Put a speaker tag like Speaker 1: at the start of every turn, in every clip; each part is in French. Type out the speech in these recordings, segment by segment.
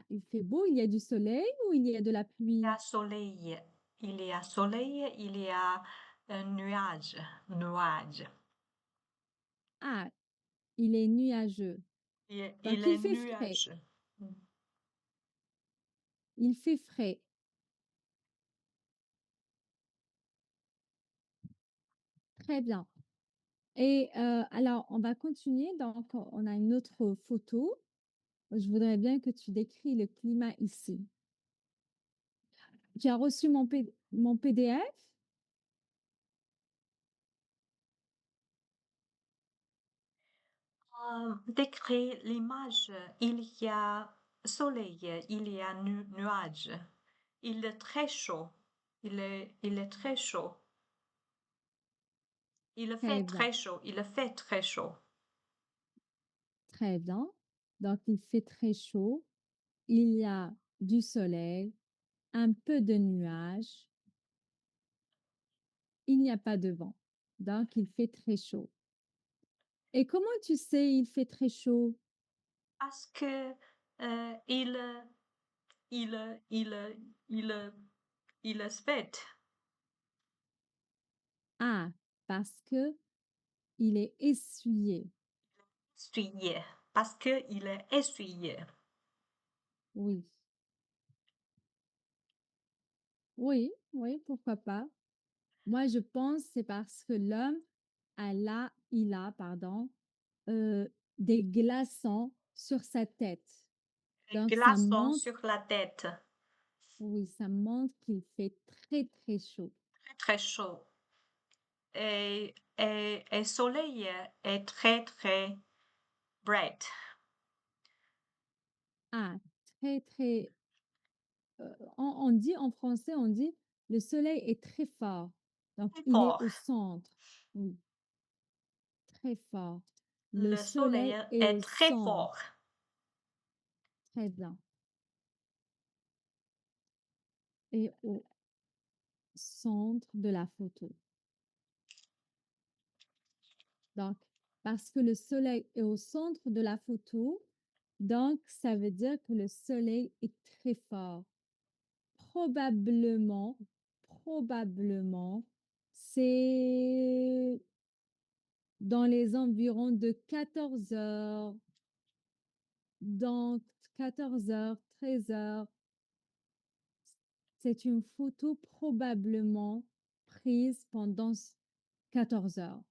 Speaker 1: il fait beau, il y a du soleil ou il y a de la
Speaker 2: Il y a
Speaker 1: pluie?
Speaker 2: soleil. Il y a soleil, il y a un nuage. Nuage.
Speaker 1: Ah, il est nuageux.
Speaker 2: Il
Speaker 1: Donc,
Speaker 2: est
Speaker 1: il fait frais.
Speaker 2: nuage. Mm.
Speaker 1: Il fait frais. Très bien. Et alors, on va continuer. Donc, on a une autre photo. Je voudrais bien que tu décris le climat ici. Tu as reçu mon PDF?
Speaker 2: Décrit l'image. Il y a soleil, il y a nuage. Il est très chaud. Il est très chaud. Il
Speaker 1: Très
Speaker 2: fait
Speaker 1: bien.
Speaker 2: très chaud. Il fait très chaud.
Speaker 1: Très bien. Donc, il fait très chaud. Il y a du soleil, un peu de nuages. Il n'y a pas de vent. Donc, il fait très chaud. Et comment tu sais il fait très chaud?
Speaker 2: Parce que il, il, il, il, il spète.
Speaker 1: Ah, parce que il est essuyé.
Speaker 2: Essuyé. Parce que il est essuyé.
Speaker 1: Oui, oui, oui, pourquoi pas. Moi, je pense c'est parce que l'homme il a, pardon, des glaçons sur sa tête.
Speaker 2: Les
Speaker 1: Donc, ça
Speaker 2: glaçons
Speaker 1: montre,
Speaker 2: sur la tête.
Speaker 1: oui, ça montre qu'il fait très, très chaud.
Speaker 2: Très, très chaud. Et soleil est très, très bright.
Speaker 1: Ah, très, très, on dit en français, on dit le soleil est très fort. Donc,
Speaker 2: Très
Speaker 1: il est
Speaker 2: fort.
Speaker 1: au centre. Oui, très fort. Le
Speaker 2: Le
Speaker 1: soleil
Speaker 2: soleil
Speaker 1: est
Speaker 2: est
Speaker 1: au
Speaker 2: très
Speaker 1: centre.
Speaker 2: fort.
Speaker 1: Très bien. Et au centre de la photo. Donc, parce que le soleil est au centre de la photo, donc ça veut dire que le soleil est très fort. Probablement, probablement, c'est dans les environs de 14 heures, donc 14 heures, 13 heures. C'est une photo probablement prise pendant 14 heures.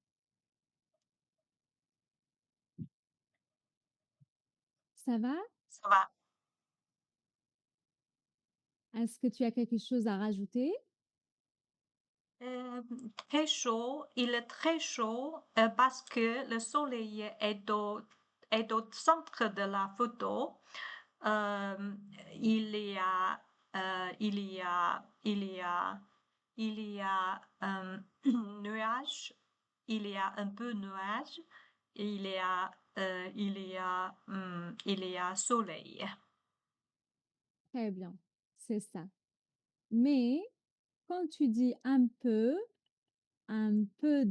Speaker 1: Ça va?
Speaker 2: Ça va.
Speaker 1: Est-ce que tu as quelque chose à rajouter?
Speaker 2: Euh, Très chaud. Il est très chaud parce que le soleil est au centre de la photo. Euh, il y a, il y a nuage. Il y a un peu nuage. Il y a soleil.
Speaker 1: Très bien, c'est ça. Mais quand tu dis un peu de
Speaker 2: Un peu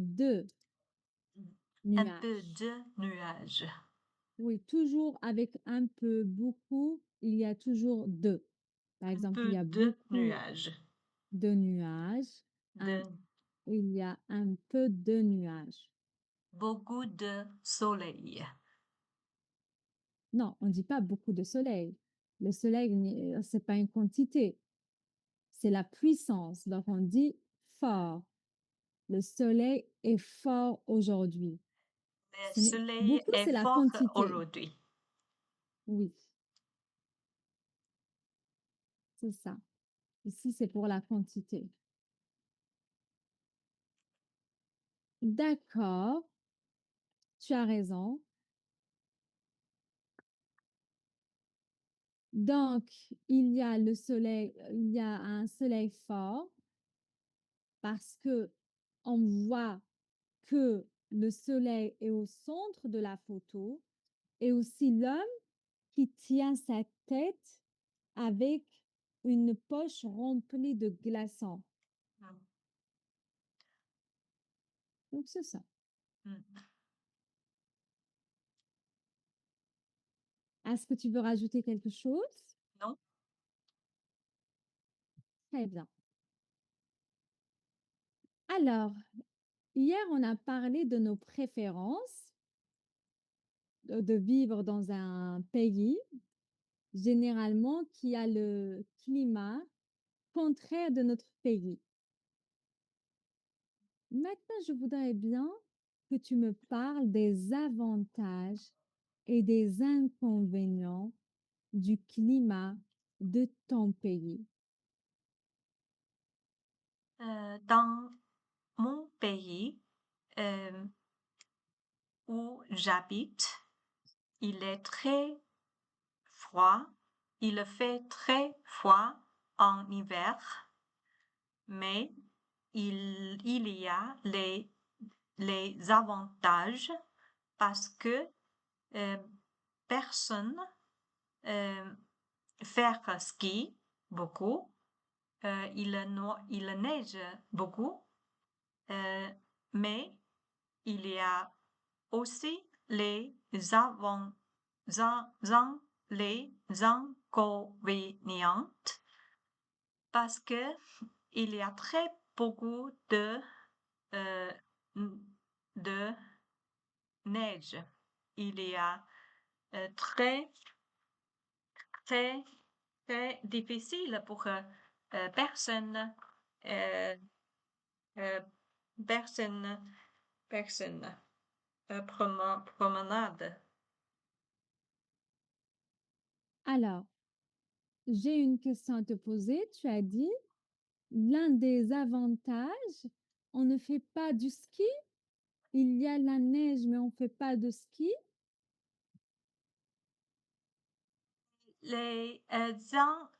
Speaker 1: nuages.
Speaker 2: de nuage.
Speaker 1: Oui, toujours avec un peu, beaucoup, il y a toujours de. Par
Speaker 2: Un
Speaker 1: exemple, il
Speaker 2: peu
Speaker 1: y a
Speaker 2: de
Speaker 1: beaucoup
Speaker 2: nuage.
Speaker 1: de nuages, un-
Speaker 2: De
Speaker 1: il y a un peu de nuages.
Speaker 2: beaucoup de soleil.
Speaker 1: Non, on ne dit pas beaucoup de soleil. Le soleil, c'est pas une quantité, c'est la puissance. Donc, on dit fort. Le soleil est fort aujourd'hui.
Speaker 2: Le soleil
Speaker 1: Beaucoup,
Speaker 2: est
Speaker 1: c'est la
Speaker 2: fort
Speaker 1: quantité.
Speaker 2: aujourd'hui.
Speaker 1: Oui, c'est ça. Ici, c'est pour la quantité. D'accord, tu as raison. Donc, il y a un soleil fort parce que on voit que le soleil est au centre de la photo et aussi l'homme qui tient sa tête avec une poche remplie de glaçons.
Speaker 2: Mm,
Speaker 1: Donc, c'est ça.
Speaker 2: mm.
Speaker 1: Est-ce que tu veux rajouter quelque chose?
Speaker 2: Non?
Speaker 1: Très bien. Alors, hier, on a parlé de nos préférences, de vivre dans un pays généralement qui a le climat contraire de notre pays. Maintenant, je voudrais bien que tu me parles des avantages et des inconvénients du climat de ton pays.
Speaker 2: Dans mon pays, où j'habite, il est très froid. Il fait très froid en hiver, mais il y a les avantages parce que euh, personne euh, fait ski beaucoup. Il neige beaucoup, euh, mais il y a aussi les inconvénients parce que il y a très beaucoup euh, de neige. Il y a très, très, très difficile pour personne, euh, euh, personne, personne, promenade.
Speaker 1: Alors, j'ai une question à te poser. Tu as dit, l'un des avantages, on ne fait pas du ski. Il y a la neige, mais on ne fait pas de ski.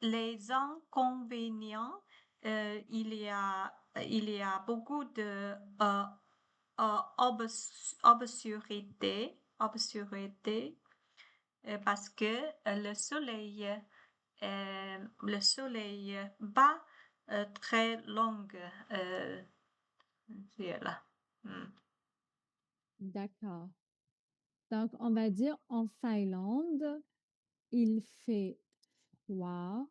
Speaker 2: Les inconvénients, il y a beaucoup de obscurité parce que le soleil pas très long euh, ciel. Hmm.
Speaker 1: D'accord. Donc, on va dire en Finlande, il fait froid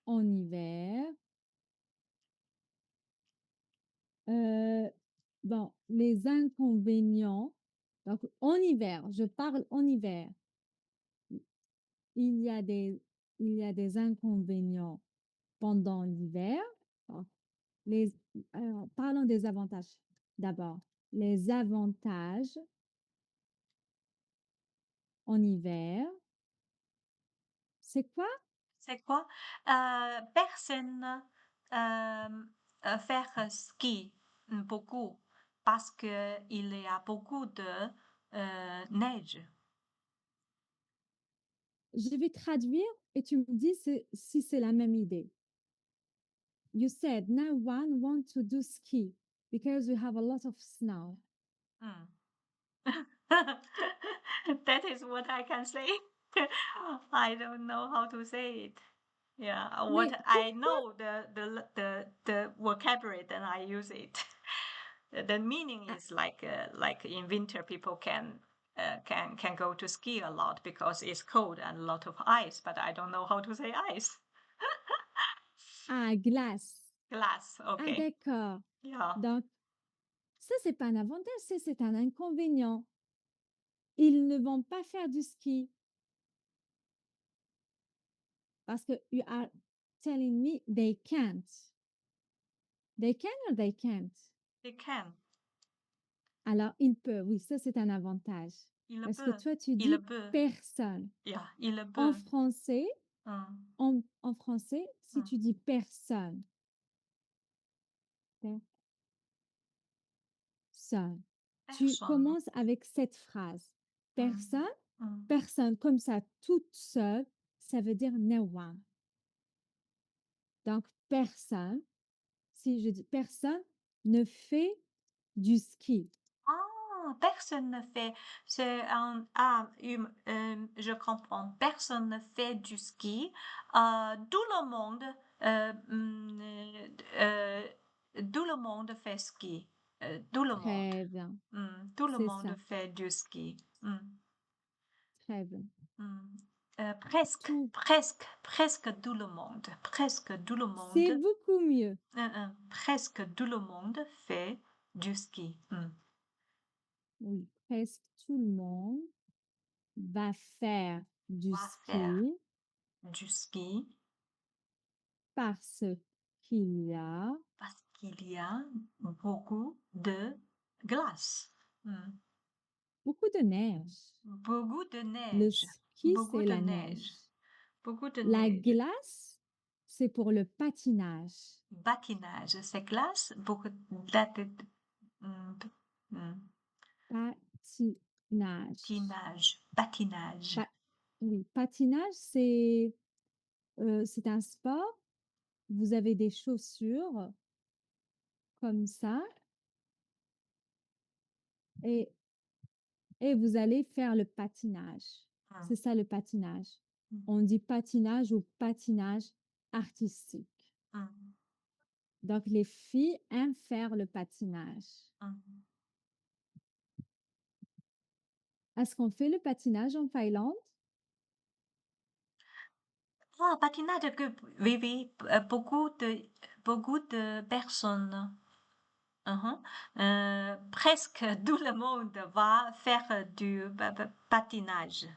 Speaker 1: en hiver. Euh, bon, les inconvénients. Donc, en hiver, je parle en hiver. Il y a des, il y a des inconvénients pendant l'hiver. Donc, alors, parlons des avantages d'abord. Les avantages en hiver, c'est quoi?
Speaker 2: C'est quoi? Personne faire ski beaucoup parce que il y a beaucoup de neige.
Speaker 1: Je vais traduire et tu me dis si c'est la même idée. You said no one wants to do ski because we have a lot of snow.
Speaker 2: Hmm. That is what I can say. I don't know how to say it. Yeah, what
Speaker 1: Mais
Speaker 2: I
Speaker 1: pourquoi?
Speaker 2: know the vocabulary, then I use it. The meaning
Speaker 1: Ah,
Speaker 2: is like in winter people can go to ski a lot because it's cold and a lot of ice, but I don't know how to say ice.
Speaker 1: ah, glace.
Speaker 2: Glass,
Speaker 1: Ah,
Speaker 2: okay.
Speaker 1: d'accord.
Speaker 2: Yeah.
Speaker 1: Donc, ça, c'est pas un avantage, c'est un inconvénient. Ils ne vont pas faire du ski parce que you are telling me they can't. They can or they can't?
Speaker 2: They can.
Speaker 1: Alors, il peut. Oui, ça, c'est un avantage.
Speaker 2: Il
Speaker 1: Parce que
Speaker 2: peut.
Speaker 1: toi, tu
Speaker 2: Il
Speaker 1: dis
Speaker 2: peut.
Speaker 1: personne.
Speaker 2: Yeah, il
Speaker 1: En
Speaker 2: peut.
Speaker 1: français,
Speaker 2: Mm,
Speaker 1: en français, si
Speaker 2: mm.
Speaker 1: tu dis personne, personne, tu
Speaker 2: Personne.
Speaker 1: commences avec cette phrase.
Speaker 2: Mm,
Speaker 1: Personne,
Speaker 2: mm.
Speaker 1: personne comme ça, toute seule, ça veut dire no one. Donc, personne, si je dis personne, ne fait du ski.
Speaker 2: Ah, personne ne fait. Je comprends. Personne ne fait du ski. Tout le monde, euh, mm, euh, tout le monde fait ski. Tout le monde.
Speaker 1: Très bien,
Speaker 2: Tout le
Speaker 1: c'est
Speaker 2: monde
Speaker 1: ça.
Speaker 2: fait du ski.
Speaker 1: Très bien.
Speaker 2: Mm.
Speaker 1: Tout.
Speaker 2: Presque tout le monde, presque tout le
Speaker 1: C'est
Speaker 2: monde,
Speaker 1: beaucoup mieux.
Speaker 2: presque tout le monde fait du ski.
Speaker 1: Oui, presque tout le monde va faire du
Speaker 2: Va faire
Speaker 1: ski
Speaker 2: du ski
Speaker 1: parce qu'il y a
Speaker 2: parce qu'il y a beaucoup de glace.
Speaker 1: beaucoup de neige.
Speaker 2: Beaucoup de
Speaker 1: Le
Speaker 2: neige,
Speaker 1: ski,
Speaker 2: beaucoup
Speaker 1: c'est
Speaker 2: de
Speaker 1: la
Speaker 2: neige,
Speaker 1: neige.
Speaker 2: beaucoup de
Speaker 1: La
Speaker 2: neige.
Speaker 1: glace, c'est pour le patinage.
Speaker 2: Patinage, c'est glace, beaucoup de hum, hum,
Speaker 1: Patinage.
Speaker 2: patinage.
Speaker 1: Pa- oui, patinage, c'est un sport. Vous avez des chaussures comme ça et, et vous allez faire le patinage.
Speaker 2: Hum,
Speaker 1: C'est ça le patinage.
Speaker 2: hum,
Speaker 1: On dit patinage ou patinage artistique.
Speaker 2: hum,
Speaker 1: Donc, les filles aiment faire le patinage.
Speaker 2: hum.
Speaker 1: Est-ce qu'on fait le patinage en Thaïlande?
Speaker 2: Ah, patinage, oui, oui, beaucoup de personnes. Uhum. Presque tout le monde va faire du patinage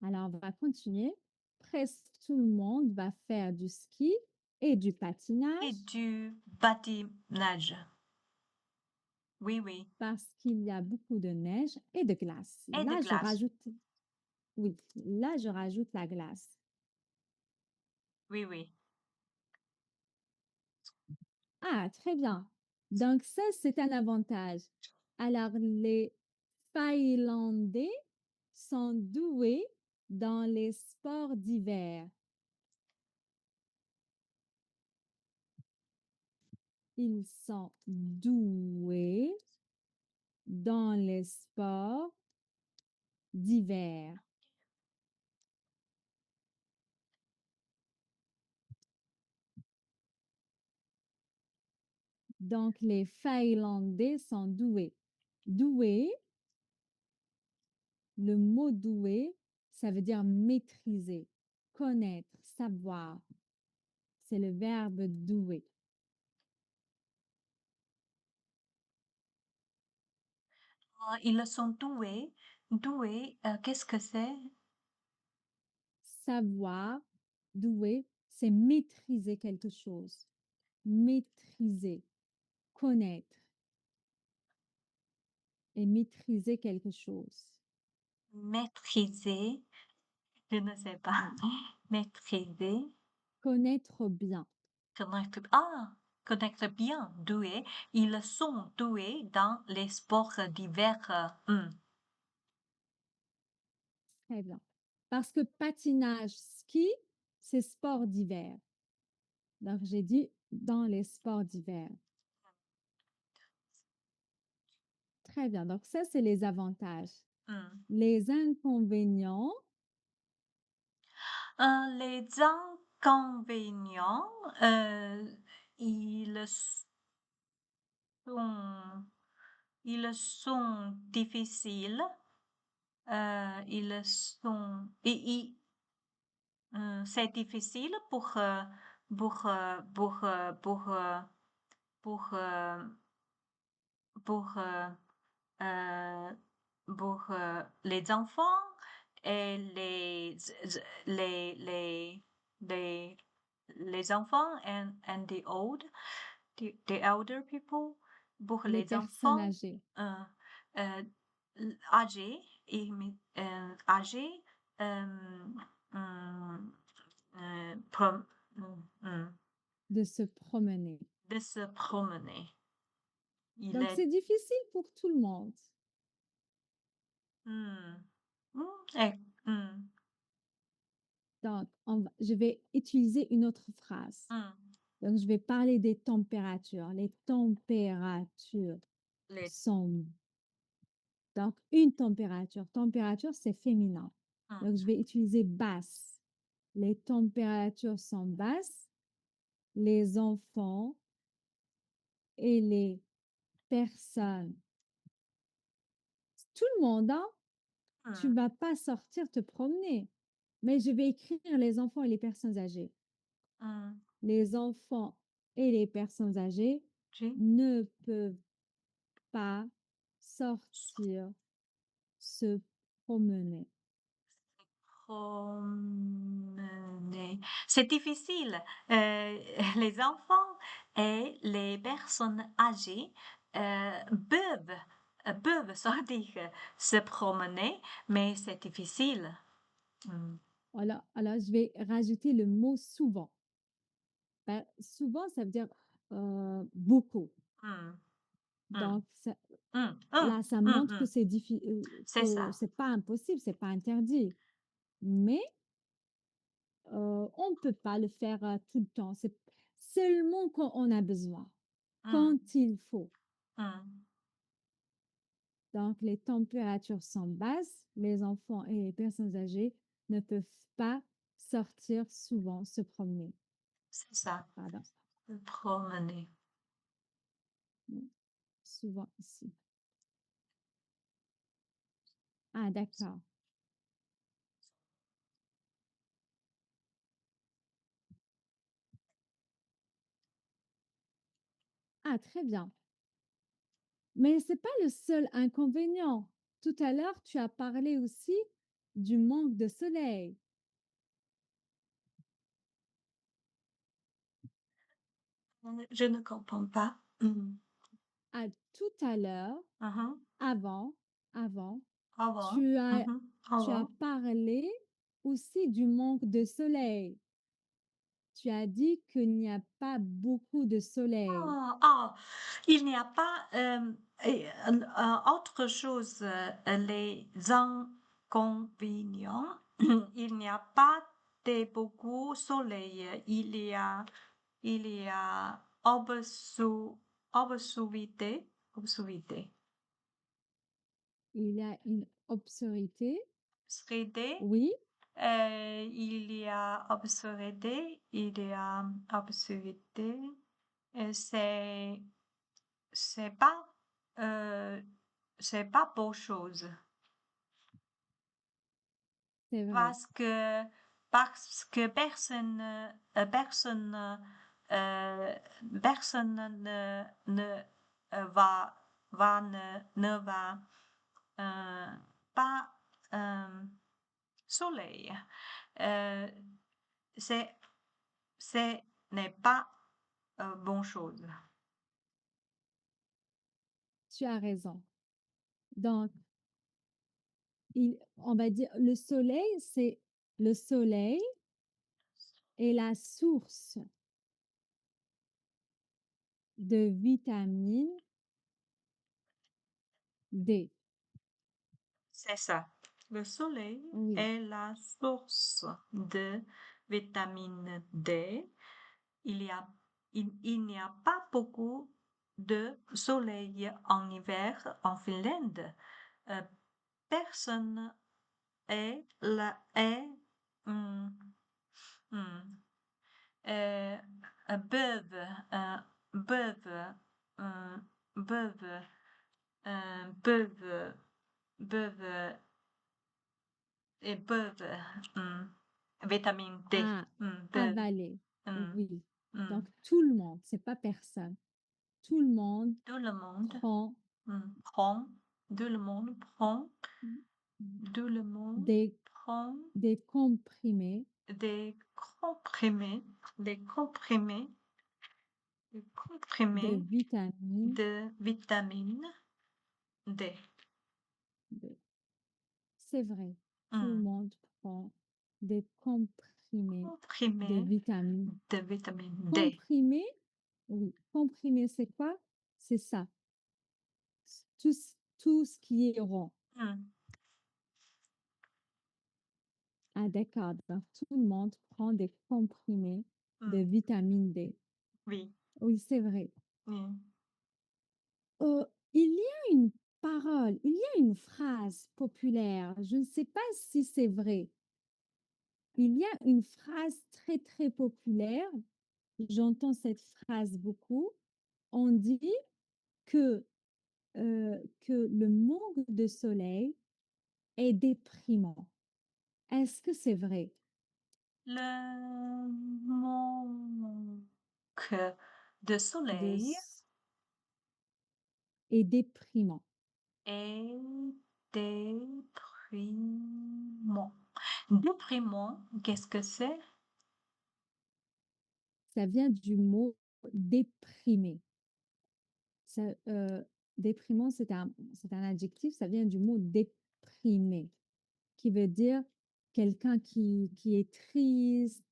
Speaker 1: Alors, on va continuer. Presque tout le monde va faire du ski et du
Speaker 2: et
Speaker 1: patinage
Speaker 2: du patinage. Oui, oui.
Speaker 1: parce qu'il y a beaucoup de neige et de glace.
Speaker 2: Et de glace.
Speaker 1: Oui, là, je rajoute la glace.
Speaker 2: Oui, oui.
Speaker 1: Ah, très bien. Donc, ça, c'est un avantage. Alors, les Thaïlandais sont doués dans les sports d'hiver. Ils sont doués dans les sports d'hiver. Donc, les Finlandais sont doués. Doué, le mot doué, ça veut dire maîtriser, connaître, savoir. C'est le verbe doué.
Speaker 2: Ils sont doués. Doués, qu'est-ce que c'est?
Speaker 1: Savoir, doué, c'est maîtriser quelque chose. Maîtriser, connaître et maîtriser quelque chose.
Speaker 2: Maîtriser. Je ne sais pas.
Speaker 1: Oui.
Speaker 2: Maîtriser.
Speaker 1: Connaître bien.
Speaker 2: Connaître bien. Doués. Ils sont doués dans les sports d'hiver.
Speaker 1: Très bien. Parce que patinage, ski, c'est sport d'hiver. Donc, j'ai dit dans les sports d'hiver. Très bien. Donc, ça, c'est les avantages.
Speaker 2: Hmm.
Speaker 1: Les inconvénients,
Speaker 2: Les inconvénients, ils sont, ils sont difficiles. Ils sont, c'est difficile pour, pour, pour, pour, pour, euh, pour les enfants et les, les, les, les enfants and the elder people, pour
Speaker 1: les
Speaker 2: les
Speaker 1: personnes
Speaker 2: enfants
Speaker 1: âgées.
Speaker 2: euh, euh, âgés âgés euh, hum, prom- hum,
Speaker 1: De se promener.
Speaker 2: de se promener. Il
Speaker 1: Donc,
Speaker 2: est
Speaker 1: c'est difficile pour tout le monde.
Speaker 2: hum, et, hum,
Speaker 1: Donc, je vais utiliser une autre phrase.
Speaker 2: hum.
Speaker 1: Donc, je vais parler des températures. Les températures
Speaker 2: Les,
Speaker 1: sont... Donc, une température. Température, c'est féminin.
Speaker 2: hum.
Speaker 1: Donc, je vais utiliser basse. Les températures sont basses. Les enfants et les personnes, tout le monde, hein, tu
Speaker 2: Mmh.
Speaker 1: vas pas sortir te promener. Mais je vais écrire les enfants et les personnes âgées.
Speaker 2: Mmh.
Speaker 1: Les enfants et les personnes âgées
Speaker 2: Oui.
Speaker 1: ne peuvent pas sortir se promener.
Speaker 2: Promener. C'est difficile. Les enfants et les personnes âgées peuvent, peuvent sortir se promener, mais c'est difficile. Mm,
Speaker 1: Alors, je vais rajouter le mot souvent. Ben, souvent, ça veut dire beaucoup.
Speaker 2: mm, mm,
Speaker 1: Donc,
Speaker 2: mm, mm,
Speaker 1: là, ça
Speaker 2: mm,
Speaker 1: montre que
Speaker 2: mm. C'est
Speaker 1: que
Speaker 2: ça.
Speaker 1: c'est pas impossible, c'est pas interdit. Mais on ne peut pas le faire tout le temps. C'est seulement quand on a besoin,
Speaker 2: Mm,
Speaker 1: quand il faut.
Speaker 2: mm.
Speaker 1: Donc, les températures sont basses, les enfants et les personnes âgées ne peuvent pas sortir souvent se promener.
Speaker 2: C'est ça.
Speaker 1: Pardon,
Speaker 2: Se promener.
Speaker 1: mm, souvent ici. Ah, d'accord. Ah, très bien. Mais c'est pas le seul inconvénient. Tout à l'heure, tu as parlé aussi du manque de soleil.
Speaker 2: Je ne comprends pas. Mm.
Speaker 1: Ah, tout à l'heure,
Speaker 2: Mhm.
Speaker 1: avant, avant,
Speaker 2: Au revoir.
Speaker 1: tu as,
Speaker 2: Mhm. Au
Speaker 1: tu as
Speaker 2: revoir.
Speaker 1: parlé aussi du manque de soleil. Tu as dit qu'il n'y a pas beaucoup de soleil.
Speaker 2: Ah, ah, il n'y a pas autre chose, les inconvénients. Il n'y a pas de beaucoup soleil. Il y a obscurité, obscurité,
Speaker 1: Il y a une obscurité.
Speaker 2: obscurité.
Speaker 1: Oui,
Speaker 2: Il y a obscurité, il y a obscurité. Et c'est pas, euh, c'est pas beau chose
Speaker 1: c'est vrai.
Speaker 2: parce que, parce que personne, euh, personne va, ne va euh, pas euh, soleil. Euh, c'est, c'est n'est pas bonne chose.
Speaker 1: Tu as raison. Donc, on va dire le soleil est la source de vitamine D.
Speaker 2: C'est ça. Le soleil
Speaker 1: Oui,
Speaker 2: est la source de vitamine D. Il y a, il n'y a pas beaucoup de soleil en hiver en Finlande. Euh, personne hum, hum, euh, peuvent, euh, peuvent, euh, peuvent, peuvent, peuvent et peuvent, vitamine D,
Speaker 1: à
Speaker 2: peuvent,
Speaker 1: avaler.
Speaker 2: hum,
Speaker 1: Oui. Donc,
Speaker 2: hum.
Speaker 1: tout le monde, c'est pas personne. Tout le monde
Speaker 2: Tout le monde
Speaker 1: prend
Speaker 2: prend, tout le monde prend,
Speaker 1: mm,
Speaker 2: tout le monde
Speaker 1: des,
Speaker 2: prend
Speaker 1: des comprimés
Speaker 2: des comprimés, des comprimés, des
Speaker 1: de
Speaker 2: comprimés
Speaker 1: vitamine
Speaker 2: de vitamine D.
Speaker 1: D. C'est vrai. Tout le
Speaker 2: Hmm.
Speaker 1: monde prend des comprimés de
Speaker 2: Comprimés
Speaker 1: vitamine.
Speaker 2: de vitamine D.
Speaker 1: Comprimés, oui. Comprimé, c'est quoi? C'est ça. Tout ce qui est rond.
Speaker 2: Hmm.
Speaker 1: Ah, d'accord. Donc, tout le monde prend des comprimés de
Speaker 2: Hmm.
Speaker 1: vitamine D.
Speaker 2: Oui.
Speaker 1: Oui, c'est vrai.
Speaker 2: Hmm.
Speaker 1: Il y a une parole, il y a une phrase populaire. Je ne sais pas si c'est vrai. Il y a une phrase très, très populaire. J'entends cette phrase beaucoup. On dit que, que le manque de soleil est déprimant. Est-ce que c'est vrai?
Speaker 2: Le manque de
Speaker 1: De
Speaker 2: soleil
Speaker 1: s Est déprimant.
Speaker 2: est déprimant. Déprimant, qu'est-ce que c'est?
Speaker 1: Ça vient du mot déprimer. Ça, déprimant, c'est un adjectif, ça vient du mot déprimer, qui veut dire quelqu'un qui est triste,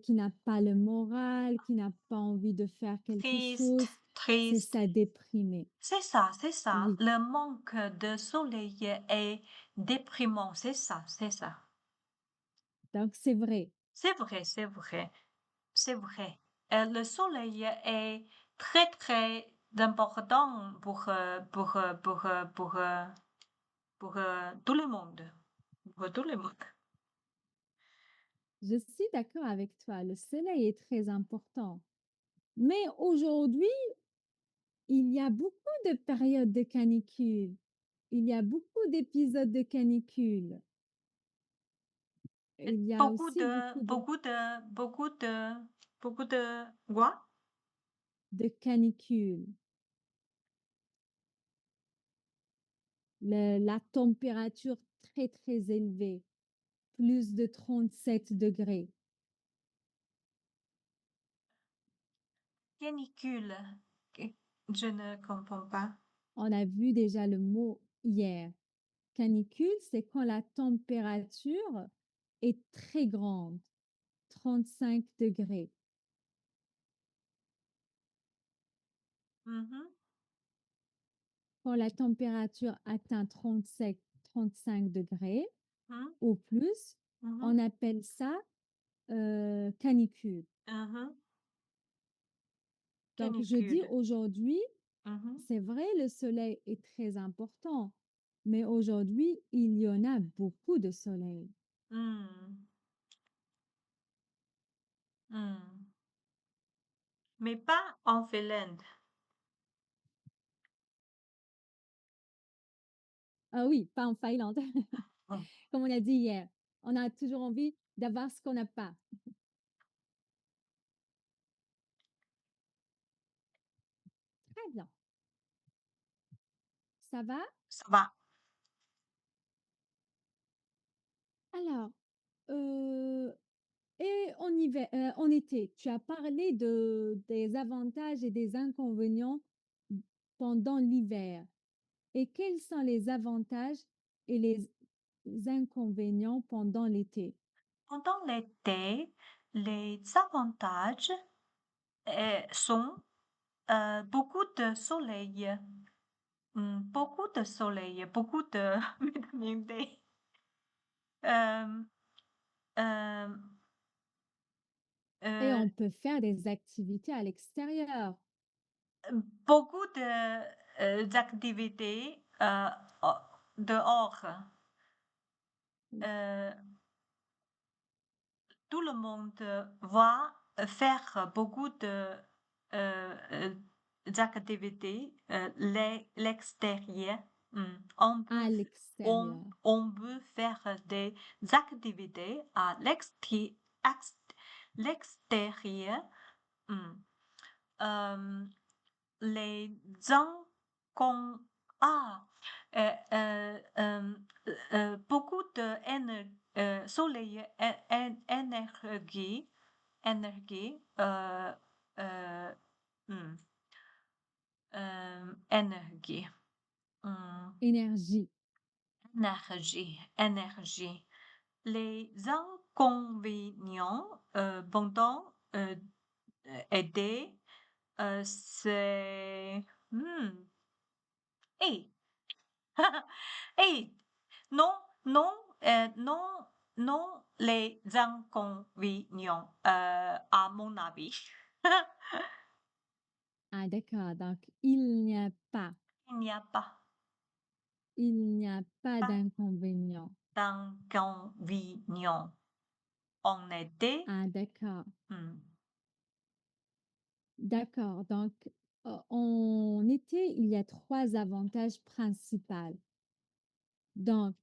Speaker 1: qui n'a pas le moral, qui n'a pas envie de faire quelque
Speaker 2: Triste,
Speaker 1: chose. C'est
Speaker 2: triste.
Speaker 1: ça, déprimer.
Speaker 2: C'est ça, c'est ça.
Speaker 1: Oui,
Speaker 2: Le manque de soleil est déprimant, c'est ça, c'est ça.
Speaker 1: donc c'est vrai.
Speaker 2: C'est vrai, c'est vrai, c'est vrai. Le soleil est très, très important pour tout le monde. Pour tout le monde.
Speaker 1: Je suis d'accord avec toi, le soleil est très important. Mais aujourd'hui, il y a beaucoup de périodes de canicule. Il y a beaucoup d'épisodes de canicule. Il y a
Speaker 2: Beaucoup
Speaker 1: aussi
Speaker 2: de,
Speaker 1: beaucoup
Speaker 2: beaucoup de, beaucoup de, beaucoup de, quoi?
Speaker 1: de canicule. La température très, très élevée, plus de 37 degrés.
Speaker 2: Canicule. Que- Je ne comprends pas.
Speaker 1: On a vu déjà le mot hier. Canicule, c'est quand la température est très grande, 35 degrés.
Speaker 2: Mhm,
Speaker 1: Quand la température atteint 35 degrés
Speaker 2: mhm,
Speaker 1: ou plus,
Speaker 2: mhm,
Speaker 1: on appelle ça canicule.
Speaker 2: mhm.
Speaker 1: Donc, je dis
Speaker 2: Canicule.
Speaker 1: aujourd'hui,
Speaker 2: Mhm.
Speaker 1: c'est vrai, le soleil est très important, mais aujourd'hui, il y en a beaucoup de soleil.
Speaker 2: Hmm, hmm. Mais pas en Finlande.
Speaker 1: Ah oui, pas en Finlande,
Speaker 2: Hmm.
Speaker 1: comme on a dit hier. On a toujours envie d'avoir ce qu'on n'a pas. Très bien. Ça va?
Speaker 2: Ça va.
Speaker 1: Alors, euh, et en hiver, en été, tu as parlé des avantages et des inconvénients pendant l'hiver. Et quels sont les avantages et les inconvénients pendant l'été?
Speaker 2: Pendant l'été, les avantages sont beaucoup de soleil, beaucoup de soleil, beaucoup de vitamine D, euh, euh,
Speaker 1: Et
Speaker 2: euh,
Speaker 1: on peut faire des activités à l'extérieur.
Speaker 2: beaucoup de d'activités dehors. Euh, Tout le monde va faire beaucoup de euh, d'activités l'extérieur. On peut
Speaker 1: À l'extérieur.
Speaker 2: on peut faire des activités à l'extérieur. Hmm. Euh, les gens qu'on ah beaucoup de soleil énergie euh, hmm, énergie hmm,
Speaker 1: Énergie.
Speaker 2: énergie les inconvénients pendant aider c'est hey hey non, non, non, non les inconvénients, à mon avis.
Speaker 1: Ah, d'accord. Donc,
Speaker 2: Il n'y a pas,
Speaker 1: il n'y a pas
Speaker 2: pas
Speaker 1: d'inconvénients.
Speaker 2: d'inconvénients. En été,
Speaker 1: Ah, d'accord.
Speaker 2: hmm,
Speaker 1: D'accord. Donc, en été, il y a trois avantages principaux. Donc,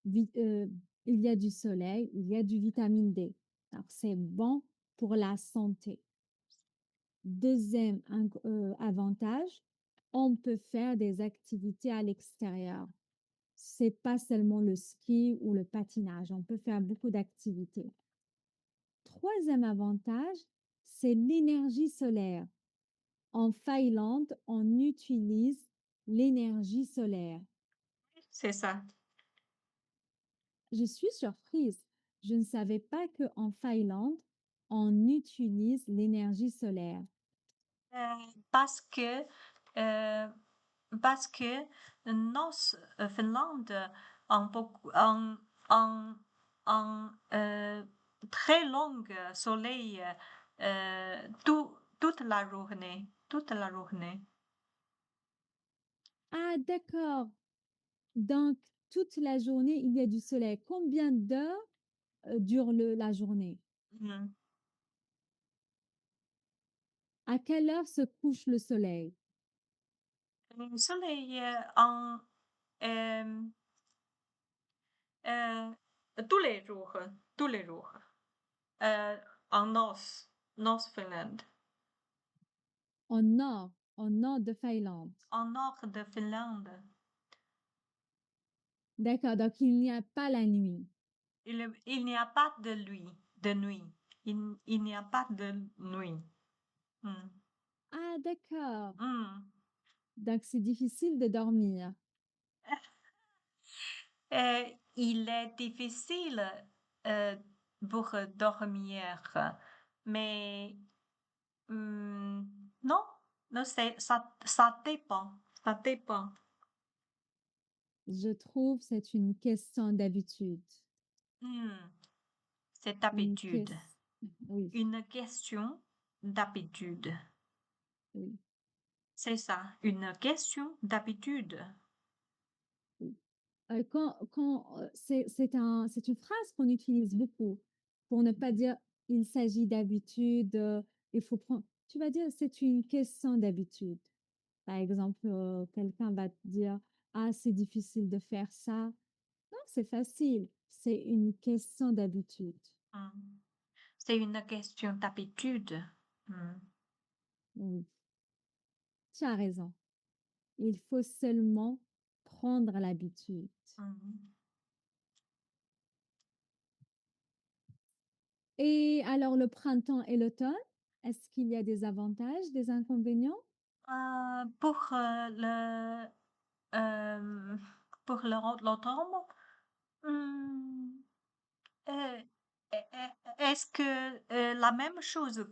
Speaker 1: vi- euh, il y a du soleil, il y a du vitamine D. Alors, c'est bon pour la santé. Deuxième avantage, on peut faire des activités à l'extérieur. C'est pas seulement le ski ou le patinage, on peut faire beaucoup d'activités. Troisième avantage, c'est l'énergie solaire. En Thaïlande, on utilise l'énergie solaire.
Speaker 2: C'est ça.
Speaker 1: Je suis surprise. Je ne savais pas qu'en Thaïlande, on utilise l'énergie solaire.
Speaker 2: Parce que, euh, parce que nos Finlande ont beaucoup, ont très long soleil toute la journée, toute la journée.
Speaker 1: Ah, d'accord. Donc, toute la journée, il y a du soleil. Combien d'heures dure la journée?
Speaker 2: Mm.
Speaker 1: À quelle heure se couche le soleil?
Speaker 2: Le soleil euh, euh, tous les jours, euh, en North Finland,
Speaker 1: Au nord de Thaïlande.
Speaker 2: en nord de Finlande.
Speaker 1: D'accord, donc il n'y a pas la nuit.
Speaker 2: Il n'y a pas de nuit. Il n'y a pas de nuit. Hmm.
Speaker 1: Ah, d'accord.
Speaker 2: Hmm.
Speaker 1: Donc c'est difficile de dormir.
Speaker 2: Il est difficile euh, pour dormir, mais hmm, non, non, ça dépend, ça dépend.
Speaker 1: Je trouve c'est une question d'habitude.
Speaker 2: Hmm. C'est
Speaker 1: Une
Speaker 2: d'habitude,
Speaker 1: question. Oui,
Speaker 2: une question d'habitude.
Speaker 1: oui,
Speaker 2: C'est ça, une question d'habitude.
Speaker 1: oui. C'est une phrase qu'on utilise beaucoup pour ne pas dire il s'agit d'habitude, il faut prendre. Tu vas dire c'est une question d'habitude. Par exemple, quelqu'un va te dire, ah, c'est difficile de faire ça. Non, c'est facile. C'est une question d'habitude.
Speaker 2: Hmm. C'est une question d'habitude. Hmm.
Speaker 1: Oui, tu as raison. Il faut seulement prendre l'habitude.
Speaker 2: Hmm.
Speaker 1: Et alors, le printemps et l'automne, est-ce qu'il y a des avantages, des inconvénients?
Speaker 2: Pour euh, pour l'automne, hmm, euh, est-ce que la même chose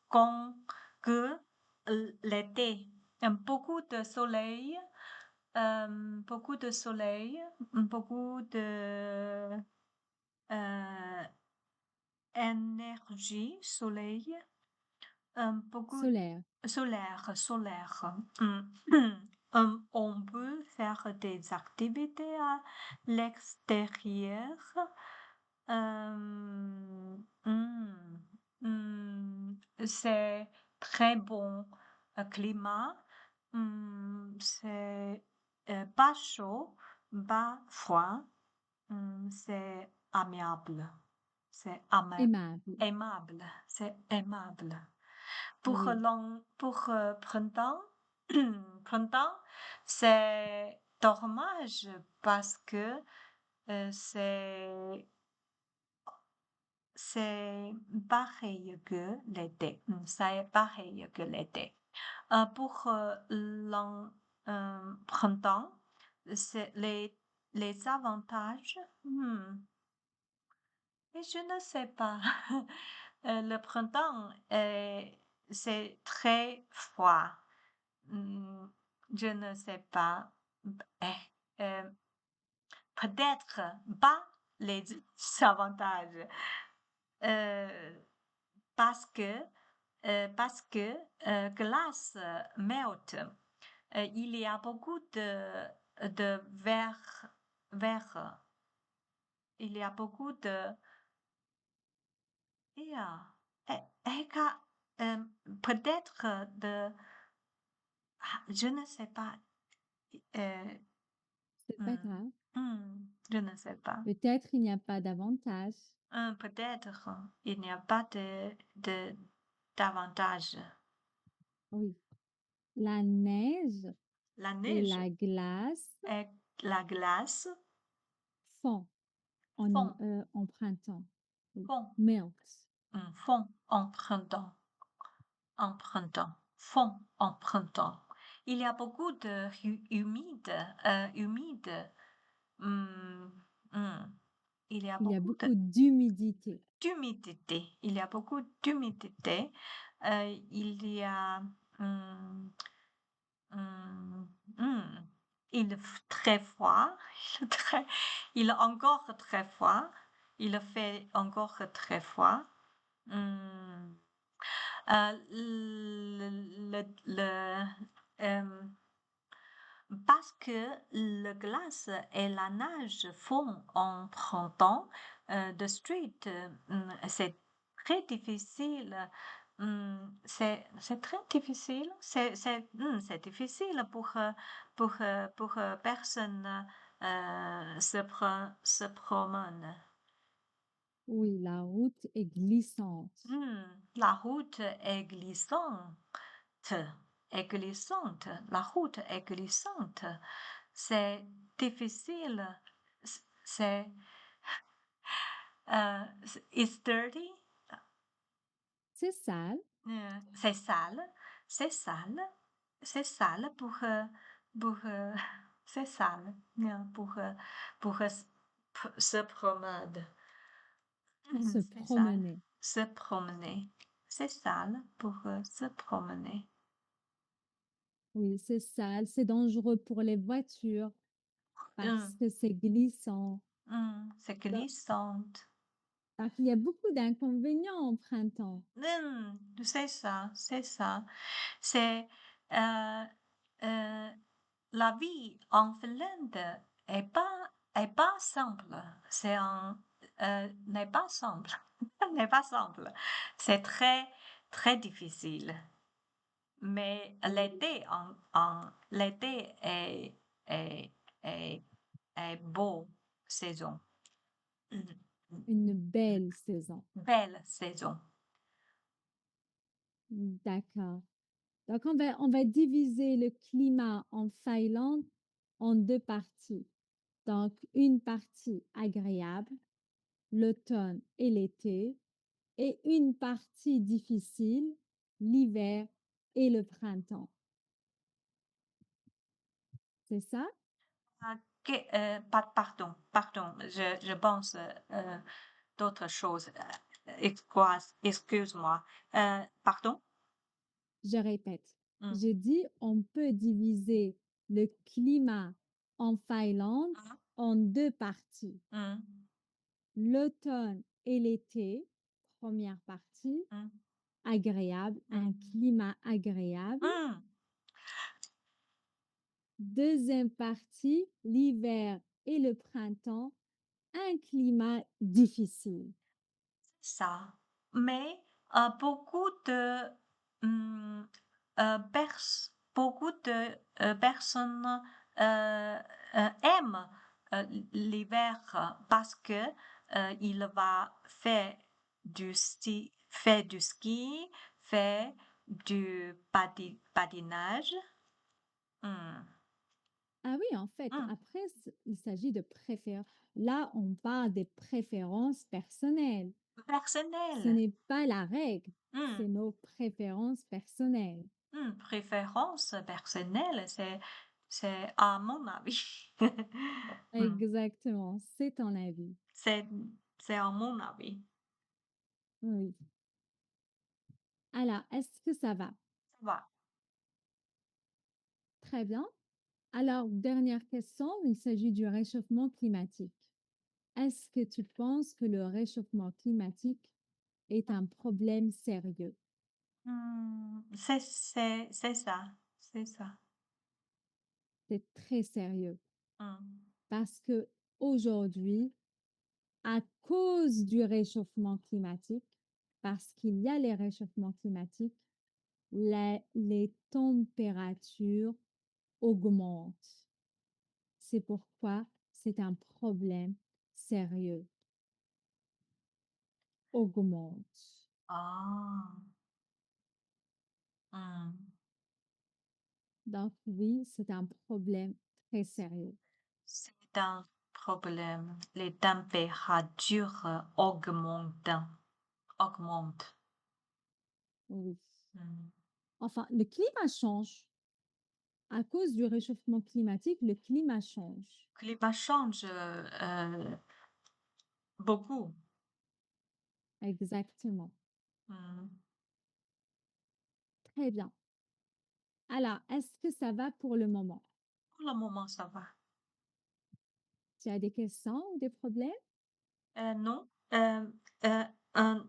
Speaker 2: qu'on que l'été? Beaucoup de soleil, beaucoup de soleil, beaucoup de euh, énergie, soleil, beaucoup
Speaker 1: Solaire.
Speaker 2: solaire. On peut faire des activités à l'extérieur. Hmm, c'est très bon climat. C'est pas chaud, pas froid. C'est amiable. C'est
Speaker 1: Aimable.
Speaker 2: aimable. C'est aimable.
Speaker 1: Oui,
Speaker 2: Pour printemps, printemps, c'est dommage parce que c'est c'est pareil que l'été. C'est pareil que l'été. Pour printemps, c'est les avantages. Et je ne sais pas. Le printemps, c'est très froid. Hmm, je ne sais pas. Eh, euh, peut-être pas les avantages. Euh, parce que, parce que glace melt. Il y a beaucoup de verre. Il y a beaucoup de yeah. Euh, peut-être je ne sais pas. Euh,
Speaker 1: c'est pas
Speaker 2: hmm,
Speaker 1: grave.
Speaker 2: Je ne sais pas.
Speaker 1: Peut-être il n'y a pas d'avantage.
Speaker 2: Peut-être il n'y a pas de d'avantage.
Speaker 1: Oui. La neige
Speaker 2: La
Speaker 1: et
Speaker 2: neige
Speaker 1: la glace
Speaker 2: et la glace
Speaker 1: font
Speaker 2: font
Speaker 1: en printemps. Oui.
Speaker 2: font,
Speaker 1: Melts.
Speaker 2: font en printemps. En printemps, fond en printemps. Il y a beaucoup de humide. Hum, hum. Il y a
Speaker 1: Il y a
Speaker 2: beaucoup
Speaker 1: beaucoup d'humidité.
Speaker 2: d'humidité. Il y a beaucoup d'humidité. Il y a hum, hum, hum. Il fait très froid. Il est encore très froid. Il fait encore très froid. Hum. Euh, parce que le glace et la neige font en printemps, de street, c'est très difficile. C'est très difficile. C'est difficile pour personne se promène.
Speaker 1: Oui, la route est glissante.
Speaker 2: La route est glissante. Est glissante. La route est glissante. C'est difficile. C'est, it's dirty.
Speaker 1: C'est sale.
Speaker 2: C'est sale. C'est sale. C'est sale pour c'est sale. Pour se promener.
Speaker 1: Se
Speaker 2: C'est sale.
Speaker 1: promener.
Speaker 2: Se promener. C'est sale pour se promener.
Speaker 1: Oui, c'est sale. C'est dangereux pour les voitures parce
Speaker 2: Hum,
Speaker 1: que c'est glissant.
Speaker 2: c'est
Speaker 1: Donc,
Speaker 2: glissante.
Speaker 1: il y a beaucoup d'inconvénients au printemps.
Speaker 2: C'est ça, c'est ça. C'est euh, euh, la vie en Finlande est pas simple. C'est un n'est pas simple, n'est pas simple. C'est très difficile. Mais l'été est, est, est beau saison. Mhm.
Speaker 1: Une belle saison.
Speaker 2: Belle saison.
Speaker 1: D'accord. Donc, on va diviser le climat en Thaïlande en deux parties. Donc, une partie agréable, l'automne et l'été, et une partie difficile, l'hiver et le printemps. C'est ça?
Speaker 2: Pardon, je pense d'autres choses. Excuse-moi. Pardon?
Speaker 1: Je répète.
Speaker 2: Mm,
Speaker 1: Je dis, on peut diviser le climat en Thaïlande en deux parties.
Speaker 2: mm,
Speaker 1: L'automne et l'été, première partie,
Speaker 2: mm,
Speaker 1: agréable, un
Speaker 2: mm,
Speaker 1: climat agréable.
Speaker 2: mm.
Speaker 1: Deuxième partie, l'hiver et le printemps, un climat difficile.
Speaker 2: Ça. Mais hum, beaucoup de personnes aiment l'hiver parce que il va faire faire du ski, faire du patinage. Hum,
Speaker 1: Ah oui, en fait,
Speaker 2: hum.
Speaker 1: après, il s'agit de préférences. Là, on parle des préférences personnelles. Ce
Speaker 2: Personnel.
Speaker 1: n'est pas la règle, c'est
Speaker 2: Hum,
Speaker 1: nos préférences personnelles.
Speaker 2: préférence personnelle, c'est à mon avis. Hum.
Speaker 1: Exactement, c'est ton avis.
Speaker 2: C'est, c'est à mon avis.
Speaker 1: Oui. Alors, est-ce que ça va?
Speaker 2: Ça va.
Speaker 1: Très bien. Alors, dernière question, il s'agit du réchauffement climatique. Est-ce que tu penses que le réchauffement climatique est un problème sérieux?
Speaker 2: C'est ça. C'est ça.
Speaker 1: C'est très sérieux
Speaker 2: Hum,
Speaker 1: parce que aujourd'hui, à cause du réchauffement climatique, parce qu'il y a les réchauffements climatiques, les températures augmentent. C'est pourquoi c'est un problème sérieux. Augmente.
Speaker 2: Ah. Hmm.
Speaker 1: Donc oui, c'est un problème très sérieux.
Speaker 2: C'est un problème. Les températures augmentent.
Speaker 1: Oui.
Speaker 2: Hmm.
Speaker 1: Enfin, le climat change. À cause du réchauffement climatique, le climat change.
Speaker 2: Le climat change beaucoup.
Speaker 1: Exactement.
Speaker 2: Hmm.
Speaker 1: Très bien. Alors, est-ce que ça va pour le moment?
Speaker 2: Pour le moment, ça va.
Speaker 1: Tu as des questions ou des problèmes?
Speaker 2: Non, euh, un-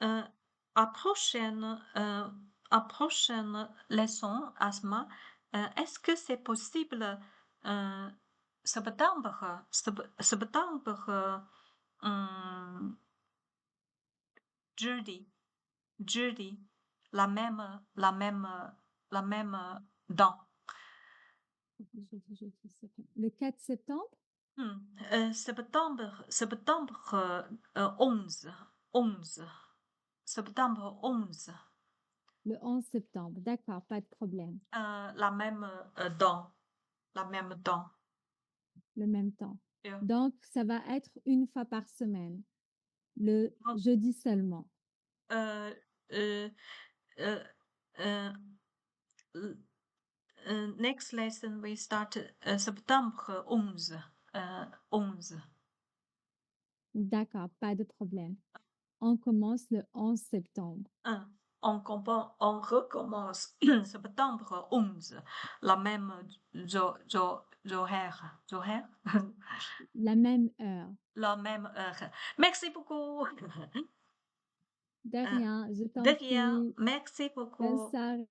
Speaker 2: un- à prochaine leçon, Asma, est-ce que c'est possible euh, septembre, jeudi, jeudi, la même, la même, la même dent.
Speaker 1: Le 4 septembre,
Speaker 2: Septembre 11, septembre 11.
Speaker 1: le 11 septembre. D'accord, pas de problème.
Speaker 2: La même dent, la même dent.
Speaker 1: Le même temps.
Speaker 2: Euh,
Speaker 1: Donc, ça va être une fois par semaine, le
Speaker 2: non,
Speaker 1: jeudi seulement.
Speaker 2: euh, euh, euh, euh, Next lesson we start septembre 11. 11.
Speaker 1: D'accord, pas de problème. On commence le 11 septembre.
Speaker 2: On recommence septembre 11. La même horaire.
Speaker 1: La même heure.
Speaker 2: La même heure. Merci beaucoup.
Speaker 1: De
Speaker 2: Euh,
Speaker 1: rien, je
Speaker 2: de
Speaker 1: t'en
Speaker 2: rien.
Speaker 1: prie.
Speaker 2: Merci
Speaker 1: Bonne
Speaker 2: beaucoup.
Speaker 1: soirée.